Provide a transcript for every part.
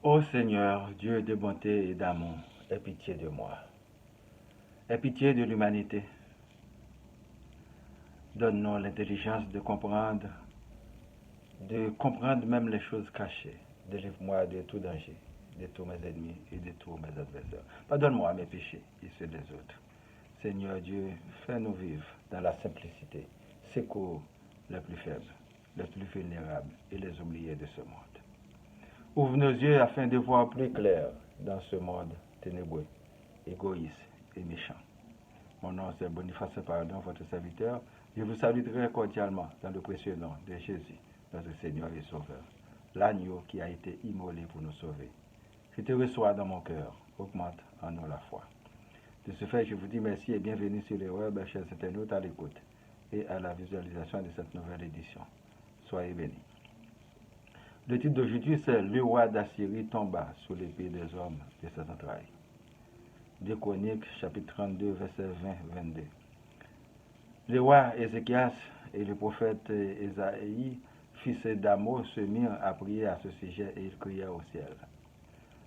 Ô Seigneur, Dieu de bonté et d'amour, aie pitié de moi. Aie pitié de l'humanité. Donne-nous l'intelligence de comprendre même les choses cachées. Délivre-moi de tout danger, de tous mes ennemis et de tous mes adversaires. Pardonne-moi mes péchés et ceux des autres. Seigneur Dieu, fais-nous vivre dans la simplicité. Secours les plus faibles, les plus vulnérables et les oubliés de ce monde. Ouvre nos yeux afin de voir plus clair dans ce monde ténébreux, égoïste et méchant. Mon nom c'est Boniface Pardon, votre serviteur. Je vous salue très cordialement dans le précieux nom de Jésus, notre Seigneur et Sauveur, l'agneau qui a été immolé pour nous sauver. Je te reçois dans mon cœur, augmente en nous la foi. De ce fait, je vous dis merci et bienvenue sur les web, chers internautes, à l'écoute et à la visualisation de cette nouvelle édition. Soyez bénis. Le titre d'aujourd'hui, c'est Le roi d'Assyrie tomba sous l'épée des hommes de ses entrailles. 2 Chroniques, chapitre 32, verset 20-22. Le roi Ézéchias et le prophète Ésaïe, fils d'Amos, se mirent à prier à ce sujet et ils crièrent au ciel.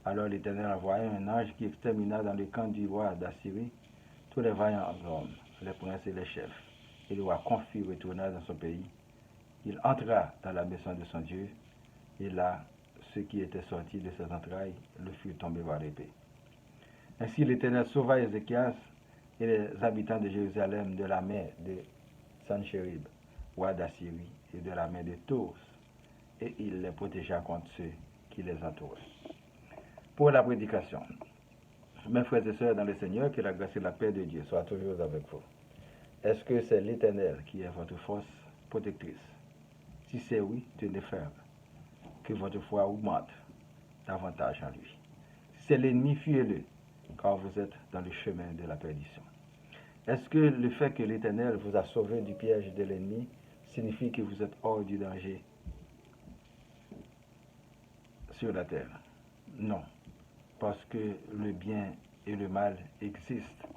Alors l'Éternel envoya un ange qui extermina dans le camp du roi d'Assyrie tous les vaillants hommes, les princes et les chefs. Et le roi confus retourna dans son pays. Il entra dans la maison de son Dieu, et là, ceux qui étaient sortis de ses entrailles le furent tombés par l'épée. Ainsi l'Éternel sauva Ézéchias et les habitants de Jérusalem de la main de Sanchérib, roi d'Assyrie, et de la main de tous, et il les protégea contre ceux qui les entouraient. Pour la prédication, mes frères et sœurs dans le Seigneur, que la grâce et la paix de Dieu soient toujours avec vous. Est-ce que c'est l'Éternel qui est votre force protectrice? Si c'est oui, tenez ferme, que votre foi augmente davantage en lui. Si c'est l'ennemi, fuyez-le, car vous êtes dans le chemin de la perdition. Est-ce que le fait que l'Éternel vous a sauvé du piège de l'ennemi signifie que vous êtes hors du danger sur la terre? Non, parce que le bien et le mal existent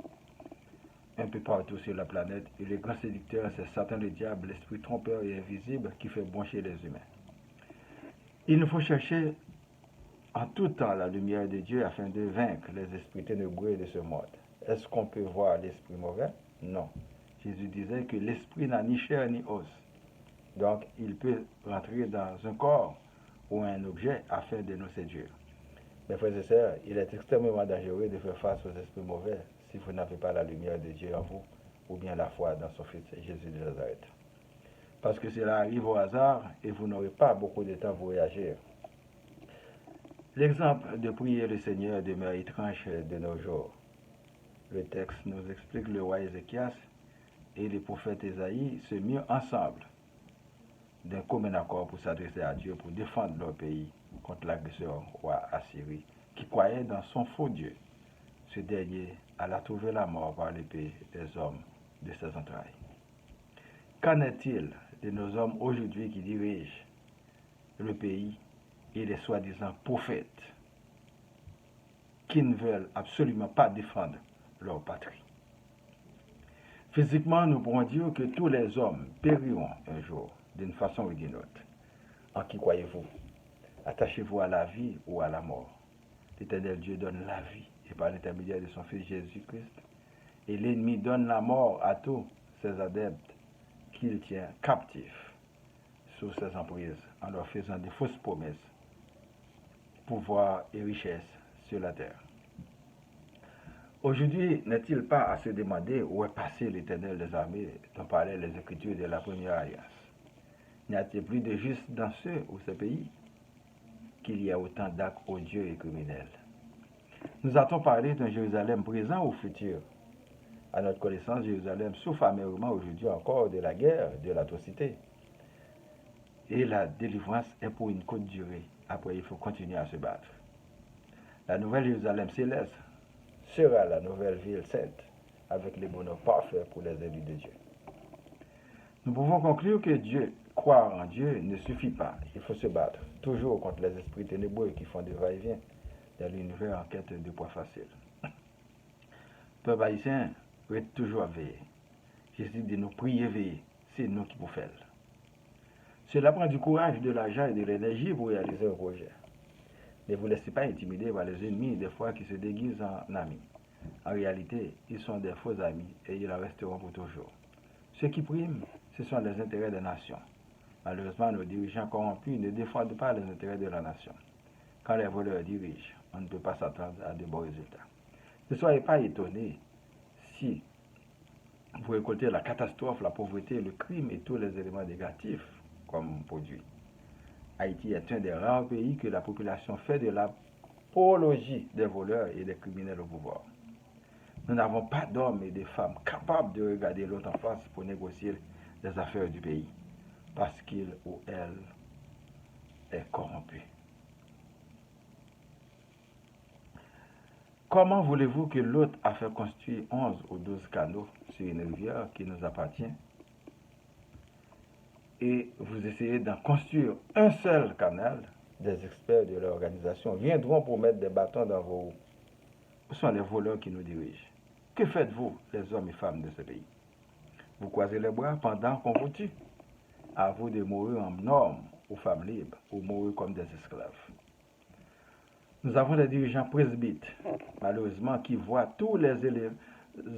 un peu partout sur la planète, et le grand séducteur, c'est Satan le diable, l'esprit trompeur et invisible qui fait broncher les humains. Il nous faut chercher en tout temps la lumière de Dieu afin de vaincre les esprits ténébreux de ce monde. Est-ce qu'on peut voir l'esprit mauvais? Non. Jésus disait que l'esprit n'a ni chair ni os. Donc, il peut rentrer dans un corps ou un objet afin de nous séduire. Mes frères et sœurs, il est extrêmement dangereux de faire face aux esprits mauvais si vous n'avez pas la lumière de Dieu en vous ou bien la foi dans son Fils Jésus de Nazareth. Parce que cela arrive au hasard et vous n'aurez pas beaucoup de temps pour réagir. L'exemple de prier le Seigneur demeure étrange de nos jours. Le texte nous explique le roi Ézéchias et le prophète Ésaïe se mirent ensemble d'un commun accord pour s'adresser à Dieu pour défendre leur pays contre l'agresseur roi Assyrie qui croyait dans son faux Dieu. Ce dernier alla trouver la mort par l'épée des hommes de ses entrailles. Qu'en est-il de nos hommes aujourd'hui qui dirigent le pays et les soi-disant prophètes qui ne veulent absolument pas défendre leur patrie? Physiquement, nous pourrons dire que tous les hommes périront un jour, d'une façon ou d'une autre. En qui croyez-vous? Attachez-vous à la vie ou à la mort? L'Éternel Dieu donne la vie, et par l'intermédiaire de son Fils Jésus-Christ. Et l'ennemi donne la mort à tous ses adeptes qu'il tient captifs sous ses emprises, en leur faisant de fausses promesses, pouvoir et richesses sur la terre. Aujourd'hui, n'est-il pas à se demander où est passé l'Éternel des armées dont parlaient les Écritures de la première alliance? N'y a-t-il plus de juste dans ce ou ce pays qu'il y a autant d'actes odieux et criminels? Nous a-t-on parlé d'un Jérusalem présent ou futur? À notre connaissance, Jérusalem souffre amèrement aujourd'hui encore de la guerre, de l'atrocité. Et la délivrance est pour une courte durée. Après, il faut continuer à se battre. La nouvelle Jérusalem céleste sera la nouvelle ville sainte, avec les bonheurs parfaits pour les élus de Dieu. Nous pouvons conclure que croire en Dieu ne suffit pas. Il faut se battre, toujours contre les esprits ténébreux qui font des va-et-vient dans l'univers en quête de poids facile. Peuple haïtien, reste toujours veiller. Jésus dit nous prier veiller, c'est nous qui pouvons faire. Cela prend du courage, de l'argent et de l'énergie pour réaliser un projet. Ne vous laissez pas intimider par les ennemis, des fois qui se déguisent en amis. En réalité, ils sont des faux amis et ils en resteront pour toujours. Ce qui prime, ce sont les intérêts des nations. Malheureusement, nos dirigeants corrompus ne défendent pas les intérêts de la nation. Quand les voleurs dirigent, on ne peut pas s'attendre à de bons résultats. Ne soyez pas étonnés si vous récoltez la catastrophe, la pauvreté, le crime et tous les éléments négatifs comme produit. Haïti est un des rares pays que la population fait de l'apologie des voleurs et des criminels au pouvoir. Nous n'avons pas d'hommes et de femmes capables de regarder l'autre en face pour négocier les affaires du pays, parce qu'il ou elle est corrompu. Comment voulez-vous que l'autre a fait construire 11 ou 12 canaux sur une rivière qui nous appartient et vous essayez d'en construire un seul canal? Des experts de l'organisation viendront pour mettre des bâtons dans vos roues. Ce sont les voleurs qui nous dirigent. Que faites-vous, les hommes et femmes de ce pays? Vous croisez les bras pendant qu'on vous tue. À vous de mourir en hommes ou femmes libres, ou mourir comme des esclaves. Nous avons des dirigeants presbytes, malheureusement, qui voient tous les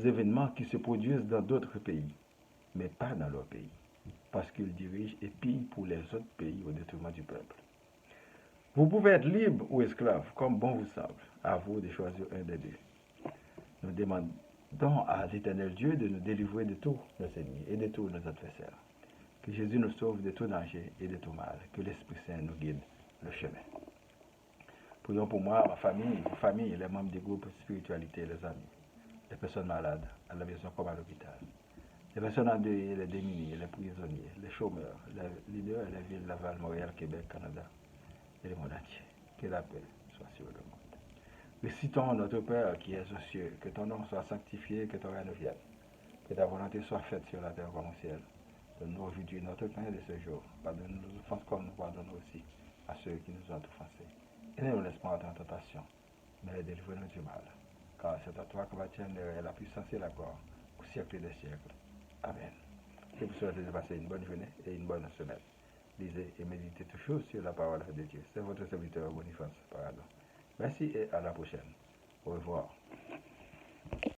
événements qui se produisent dans d'autres pays, mais pas dans leur pays, parce qu'ils dirigent et pillent pour les autres pays au détriment du peuple. Vous pouvez être libre ou esclave, comme bon vous semble. À vous de choisir un des deux. Nous demandons à l'Éternel Dieu de nous délivrer de tous nos ennemis et de tous nos adversaires. Que Jésus nous sauve de tout danger et de tout mal. Que l'Esprit Saint nous guide le chemin. Prions pour moi, ma famille, vos familles, les membres des groupes spiritualité, les amis, les personnes malades, à la maison comme à l'hôpital, les personnes endeuillées, les démunis, les prisonniers, les chômeurs, les leaders et les villes Laval, Montréal, Québec, Canada et le monde entier. Que la paix soit sur le monde. Récitons notre Père qui est aux cieux, que ton nom soit sanctifié, que ton règne vienne, que ta volonté soit faite sur la terre comme au ciel. Donne-nous aujourd'hui notre pain de ce jour. Pardonne-nous nos offenses comme nous pardonnons aussi à ceux qui nous ont offensés. Et ne nous laisse pas entrer en tentation, mais délivre-nous du mal. Car c'est à toi qu'appartiennent la puissance et la gloire au siècle des siècles. Amen. Je vous souhaite de passer une bonne journée et une bonne semaine. Lisez et méditez toujours sur la parole de Dieu. C'est votre serviteur Boniface Paradon. Merci et à la prochaine. Au revoir.